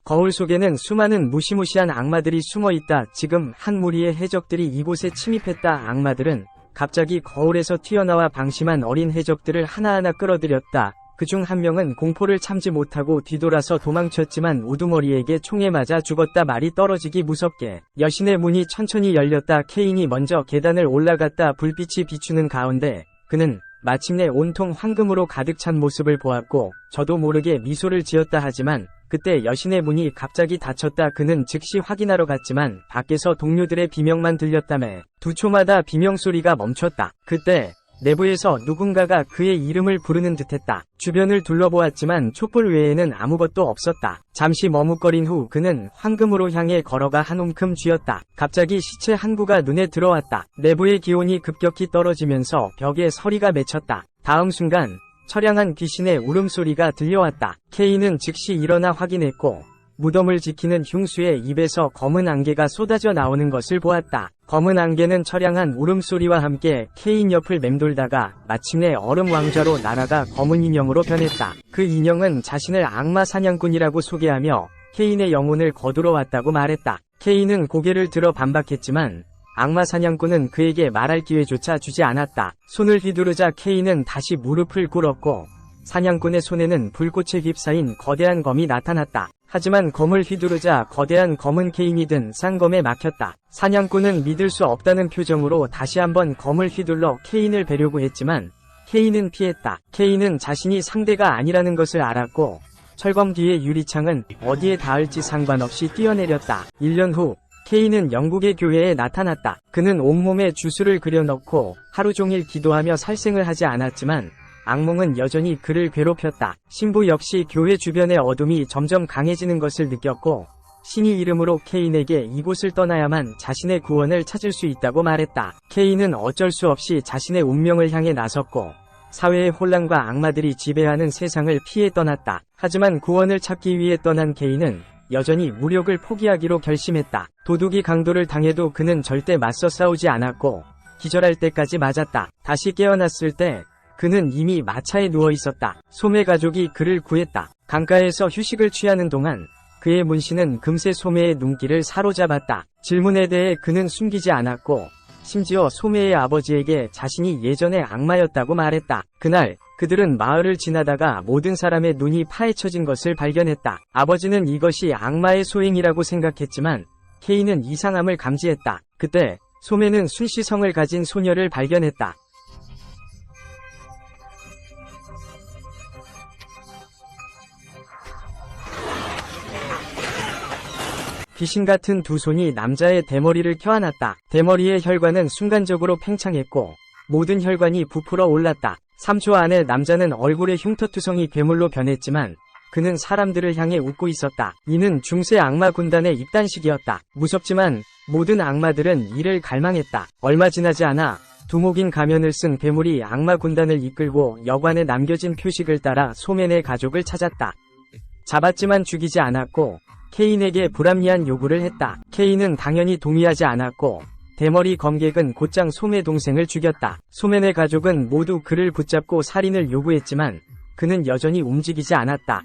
거울 속에는 수많은 무시무시한 악마들이 숨어있다. 지금 한 무리의 해적들이 이곳에 침입했다. 악마들은 갑자기 거울에서 튀어나와 방심한 어린 해적들을 하나하나 끌어들였다. 그중 한 명은 공포를 참지 못하고 뒤돌아서 도망쳤지만 우두머리에게 총에 맞아 죽었다. 말이 떨어지기 무섭게 여신의 문이 천천히 열렸다. 케인이 먼저 계단을 올라갔다. 불빛이 비추는 가운데 그는 마침내 온통 황금으로 가득 찬 모습을 보았고 저도 모르게 미소를 지었다. 하지만 그때 여신의 문이 갑자기 닫혔다. 그는 즉시 확인하러 갔지만 밖에서 동료들의 비명만 들렸다며 두 초마다 비명소리가 멈췄다. 그때 내부에서 누군가가 그의 이름을 부르는 듯했다. 주변을 둘러보았지만 촛불 외에는 아무것도 없었다. 잠시 머뭇거린 후 그는 황금으로 향해 걸어가 한 움큼 쥐었다. 갑자기 시체 한 구가 눈에 들어왔다. 내부의 기온이 급격히 떨어지면서 벽에 서리가 맺혔다. 다음 순간 처량한 귀신의 울음소리가 들려왔다. 케인은 즉시 일어나 확인했고 무덤을 지키는 흉수의 입에서 검은 안개가 쏟아져 나오는 것을 보았다. 검은 안개는 처량한 울음소리와 함께 케인 옆을 맴돌다가 마침내 얼음 왕좌로 날아가 검은 인형으로 변했다. 그 인형은 자신을 악마 사냥꾼이라고 소개하며 케인의 영혼을 거두러 왔다고 말했다. 케인은 고개를 들어 반박했지만 악마 사냥꾼은 그에게 말할 기회조차 주지 않았다. 손을 휘두르자 케인은 다시 무릎을 꿇었고 사냥꾼의 손에는 불꽃에 휩싸인 거대한 검이 나타났다. 하지만 검을 휘두르자 거대한 검은 케인이 든 쌍검에 막혔다. 사냥꾼은 믿을 수 없다는 표정으로 다시 한번 검을 휘둘러 케인을 베려고 했지만 케인은 피했다. 케인은 자신이 상대가 아니라는 것을 알았고 철검 뒤의 유리창은 어디에 닿을지 상관없이 뛰어내렸다. 1년 후 케인은 영국의 교회에 나타났다. 그는 온몸에 주술을 그려넣고 하루 종일 기도하며 살생을 하지 않았지만 악몽은 여전히 그를 괴롭혔다. 신부 역시 교회 주변의 어둠이 점점 강해지는 것을 느꼈고 신의 이름으로 케인에게 이곳을 떠나야만 자신의 구원을 찾을 수 있다고 말했다. 케인은 어쩔 수 없이 자신의 운명을 향해 나섰고 사회의 혼란과 악마들이 지배하는 세상을 피해 떠났다. 하지만 구원을 찾기 위해 떠난 케인은 여전히 무력을 포기하기로 결심했다. 도둑이 강도를 당해도 그는 절대 맞서 싸우지 않았고 기절할 때까지 맞았다. 다시 깨어났을 때 그는 이미 마차에 누워 있었다. 소매 가족이 그를 구했다. 강가에서 휴식을 취하는 동안 그의 문신은 금세 소매의 눈길을 사로잡았다. 질문에 대해 그는 숨기지 않았고 심지어 소매의 아버지에게 자신이 예전에 악마였다고 말했다. 그날 그들은 마을을 지나다가 모든 사람의 눈이 파헤쳐진 것을 발견했다. 아버지는 이것이 악마의 소행이라고 생각했지만 케인은 이상함을 감지했다. 그때 소매는 순시성을 가진 소녀를 발견했다. 귀신 같은 두 손이 남자의 대머리를 켜안았다. 대머리의 혈관은 순간적으로 팽창했고 모든 혈관이 부풀어 올랐다. 3초 안에 남자는 얼굴의 흉터투성이 괴물로 변했지만 그는 사람들을 향해 웃고 있었다. 이는 중세 악마 군단의 입단식이었다. 무섭지만 모든 악마들은 이를 갈망했다. 얼마 지나지 않아 두목인 가면을 쓴 괴물이 악마 군단을 이끌고 여관에 남겨진 표식을 따라 소맨의 가족을 찾았다. 잡았지만 죽이지 않았고 케인에게 불합리한 요구를 했다. 케인은 당연히 동의하지 않았고 대머리 검객은 곧장 소매 동생을 죽였다. 소맨의 가족은 모두 그를 붙잡고 살인을 요구했지만 그는 여전히 움직이지 않았다.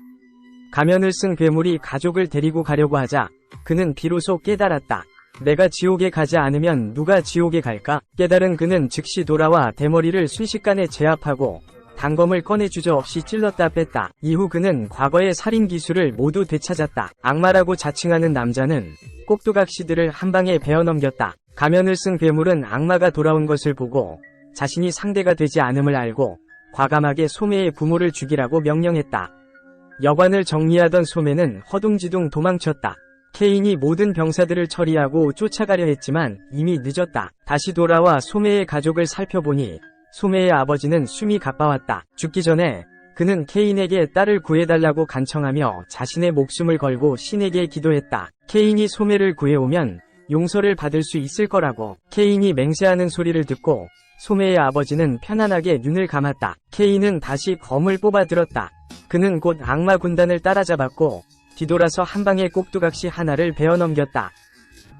가면을 쓴 괴물이 가족을 데리고 가려고 하자 그는 비로소 깨달았다. 내가 지옥에 가지 않으면 누가 지옥에 갈까? 깨달은 그는 즉시 돌아와 대머리를 순식간에 제압하고 단검을 꺼내 주저없이 찔렀다 뺐다. 이후 그는 과거의 살인 기술을 모두 되찾았다. 악마라고 자칭하는 남자는 꼭두각시들을 한 방에 베어넘겼다. 가면을 쓴 괴물은 악마가 돌아온 것을 보고 자신이 상대가 되지 않음을 알고 과감하게 소매의 부모를 죽이라고 명령했다. 여관을 정리하던 소매는 허둥지둥 도망쳤다. 케인이 모든 병사들을 처리하고 쫓아가려 했지만 이미 늦었다. 다시 돌아와 소매의 가족을 살펴보니 소매의 아버지는 숨이 가빠왔다. 죽기 전에 그는 케인에게 딸을 구해달라고 간청하며 자신의 목숨을 걸고 신에게 기도했다. 케인이 소매를 구해오면 용서를 받을 수 있을 거라고. 케인이 맹세하는 소리를 듣고 소매의 아버지는 편안하게 눈을 감았다. 케인은 다시 검을 뽑아 들었다. 그는 곧 악마 군단을 따라잡았고 뒤돌아서 한 방에 꼭두각시 하나를 베어넘겼다.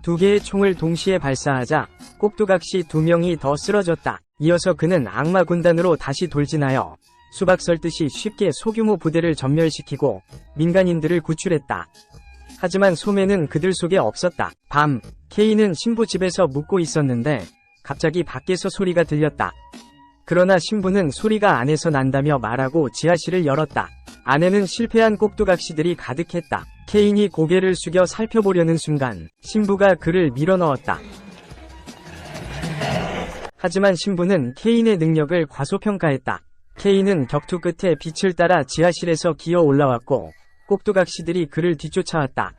두 개의 총을 동시에 발사하자 꼭두각시 2명이 더 쓰러졌다. 이어서 그는 악마 군단으로 다시 돌진하여 수박 썰듯이 쉽게 소규모 부대를 전멸시키고 민간인들을 구출했다. 하지만 소매는 그들 속에 없었다. 밤, K는 신부 집에서 묵고 있었는데 갑자기 밖에서 소리가 들렸다. 그러나 신부는 소리가 안에서 난다며 말하고 지하실을 열었다. 안에는 실패한 꼭두각시들이 가득했다. K이 고개를 숙여 살펴보려는 순간 신부가 그를 밀어넣었다. 하지만 신부는 K의 능력을 과소평가했다. K는 격투 끝에 빛을 따라 지하실에서 기어 올라왔고 꼭두각시들이 그를 뒤쫓아왔다.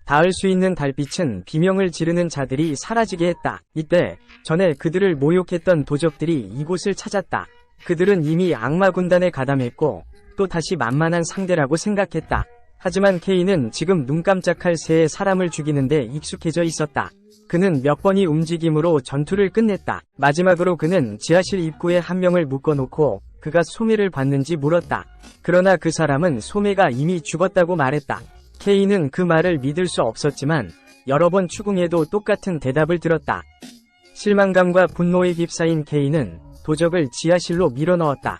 닿을 수 있는 달빛은 비명을 지르는 자들이 사라지게 했다. 이때 전에 그들을 모욕했던 도적들이 이곳을 찾았다. 그들은 이미 악마 군단에 가담했고 또 다시 만만한 상대라고 생각했다. 하지만 K는 지금 눈 깜짝할 새에 사람을 죽이는데 익숙해져 있었다. 그는 몇 번의 움직임으로 전투를 끝냈다. 마지막으로 그는 지하실 입구에 한 명을 묶어놓고 그가 소매를 받는지 물었다. 그러나 그 사람은 소매가 이미 죽었다고 말했다. K는 그 말을 믿을 수 없었지만 여러 번 추궁해도 똑같은 대답을 들었다. 실망감과 분노에 휩싸인 K는 도적을 지하실로 밀어넣었다.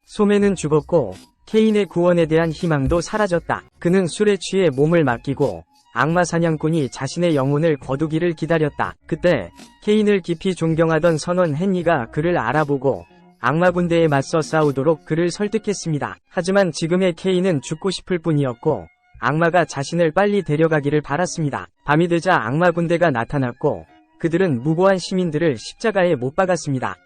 소매는 죽었고 K의 구원에 대한 희망도 사라졌다. 그는 술에 취해 몸을 맡기고 악마 사냥꾼이 자신의 영혼을 거두기를 기다렸다. 그때 K를 깊이 존경하던 선원 헨리가 그를 알아보고 악마 군대에 맞서 싸우도록 그를 설득했습니다. 하지만 지금의 K는 죽고 싶을 뿐이었고 악마가 자신을 빨리 데려가기를 바랐습니다. 밤이 되자 악마 군대가 나타났고 그들은 무고한 시민들을 십자가에 못 박았습니다.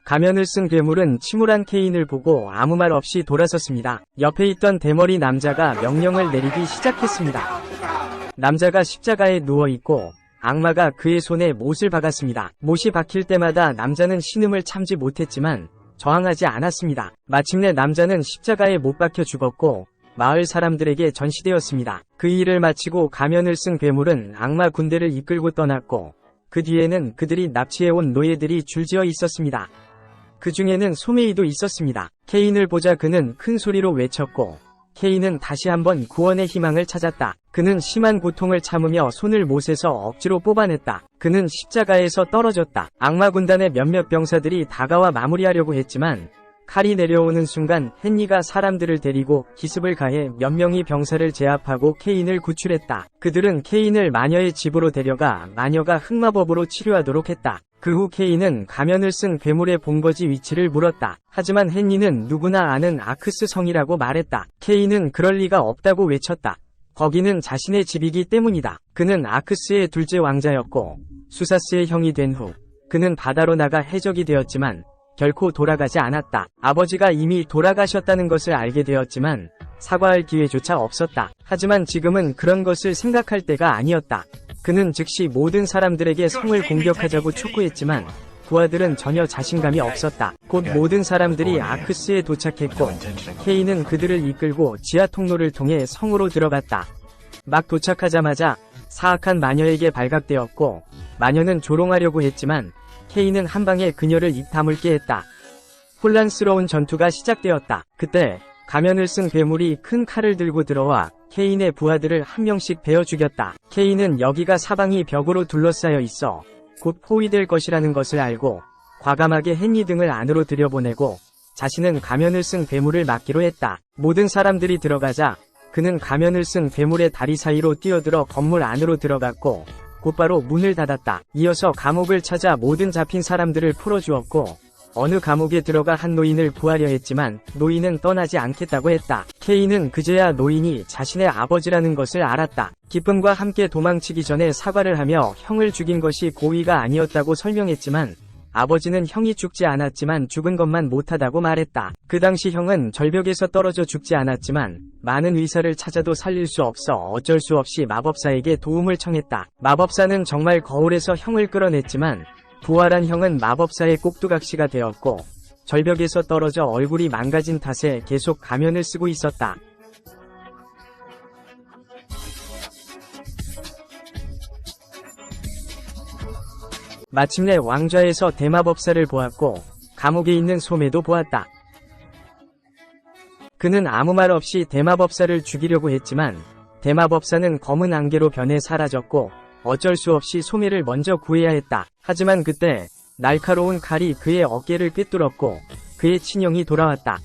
가면을 쓴 괴물은 침울한 K를 보고 아무 말 없이 돌아섰습니다. 옆에 있던 대머리 남자가 명령을 내리기 시작했습니다. 남자가 십자가에 누워있고 악마가 그의 손에 못을 박았습니다. 못이 박힐 때마다 남자는 신음을 참지 못했지만 저항하지 않았습니다. 마침내 남자는 십자가에 못 박혀 죽었고 마을 사람들에게 전시되었습니다. 그 일을 마치고 가면을 쓴 괴물은 악마 군대를 이끌고 떠났고 그 뒤에는 그들이 납치해온 노예들이 줄지어 있었습니다. 그 중에는 소매이도 있었습니다. K를 보자 그는 큰 소리로 외쳤고 K는 다시 한번 구원의 희망을 찾았다. 그는 심한 고통을 참으며 손을 못에서 억지로 뽑아냈다. 그는 십자가에서 떨어졌다. 악마 군단의 몇몇 병사들이 다가와 마무리하려고 했지만 칼이 내려오는 순간 헨리가 사람들을 데리고 기습을 가해 몇 명의 병사를 제압하고 K를 구출했다. 그들은 K를 마녀의 집으로 데려가 마녀가 흑마법으로 치료하도록 했다. 그 후 K는 가면을 쓴 괴물의 본거지 위치를 물었다. 하지만 헨리는 누구나 아는 아크스 성이라고 말했다. K는 그럴 리가 없다고 외쳤다. 거기는 자신의 집이기 때문이다. 그는 아크스의 둘째 왕자였고 수사스의 형이 된 후 그는 바다로 나가 해적이 되었지만 결코 돌아가지 않았다. 아버지가 이미 돌아가셨다는 것을 알게 되었지만 사과할 기회조차 없었다. 하지만 지금은 그런 것을 생각할 때가 아니었다. 그는 즉시 모든 사람들에게 성을 공격하자고 촉구했지만 부하들은 전혀 자신감이 없었다. 곧 모든 사람들이 아크스에 도착했고 K는 그들을 이끌고 지하 통로를 통해 성으로 들어갔다. 막 도착하자마자 사악한 마녀에게 발각되었고 마녀는 조롱하려고 했지만 K는 한 방에 그녀를 입 다물게 했다. 혼란스러운 전투가 시작되었다. 그때 가면을 쓴 괴물이 큰 칼을 들고 들어와 K의 부하들을 한 명씩 베어 죽였다. K는 여기가 사방이 벽으로 둘러싸여 있어 곧 포위될 것이라는 것을 알고 과감하게 헨리 등을 안으로 들여보내고 자신은 가면을 쓴 괴물을 막기로 했다. 모든 사람들이 들어가자 그는 가면을 쓴 괴물의 다리 사이로 뛰어들어 건물 안으로 들어갔고 곧바로 문을 닫았다. 이어서 감옥을 찾아 모든 잡힌 사람들을 풀어주었고 어느 감옥에 들어가 한 노인을 구하려 했지만 노인은 떠나지 않겠다고 했다. K는 그제야 노인이 자신의 아버지라는 것을 알았다. 기쁨과 함께 도망치기 전에 사과를 하며 형을 죽인 것이 고의가 아니었다고 설명했지만 아버지는 형이 죽지 않았지만 죽은 것만 못하다고 말했다. 그 당시 형은 절벽에서 떨어져 죽지 않았지만 많은 의사를 찾아도 살릴 수 없어 어쩔 수 없이 마법사에게 도움을 청했다. 마법사는 정말 거울에서 형을 끌어냈지만 부활한 형은 마법사의 꼭두각시가 되었고 절벽에서 떨어져 얼굴이 망가진 탓에 계속 가면을 쓰고 있었다. 마침내 왕좌에서 대마법사를 보았고 감옥에 있는 소매도 보았다. 그는 아무 말 없이 대마법사를 죽이려고 했지만 대마법사는 검은 안개로 변해 사라졌고 어쩔 수 없이 소매를 먼저 구해야 했다. 하지만 그때 날카로운 칼이 그의 어깨를 꿰뚫었고 그의 친형이 돌아왔다.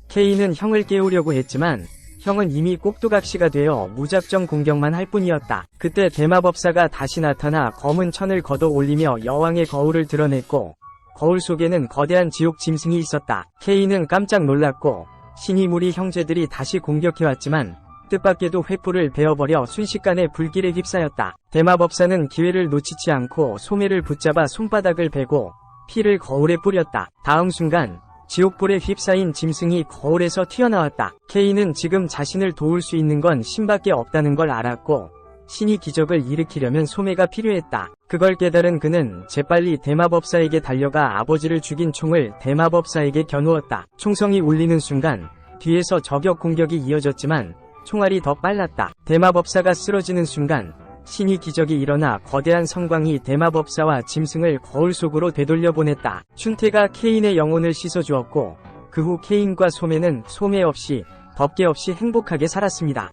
K는 형을 깨우려고 했지만 형은 이미 꼭두각시가 되어 무작정 공격만 할 뿐이었다. 그때 대마법사가 다시 나타나 검은 천을 걷어 올리며 여왕의 거울을 드러냈고 거울 속에는 거대한 지옥 짐승이 있었다. 케인은 깜짝 놀랐고 신이 무리 형제들이 다시 공격해왔지만 뜻밖에도 횃불을 베어버려 순식간에 불길에 휩싸였다. 대마법사는 기회를 놓치지 않고 소매를 붙잡아 손바닥을 베고 피를 거울에 뿌렸다. 다음 순간 지옥불에 휩싸인 짐승이 거울에서 튀어나왔다. 케인은 지금 자신을 도울 수 있는 건 신밖에 없다는 걸 알았고 신이 기적을 일으키려면 소매가 필요했다. 그걸 깨달은 그는 재빨리 대마법사에게 달려가 아버지를 죽인 총을 대마법사에게 겨누었다. 총성이 울리는 순간 뒤에서 저격 공격이 이어졌지만 총알이 더 빨랐다. 대마법사가 쓰러지는 순간 신이 기적이 일어나 거대한 성광이 대마법사와 짐승을 거울 속으로 되돌려보냈다. 춘태가 케인의 영혼을 씻어주었고 그 후 케인과 소매는 소매 없이 덮개 없이 행복하게 살았습니다.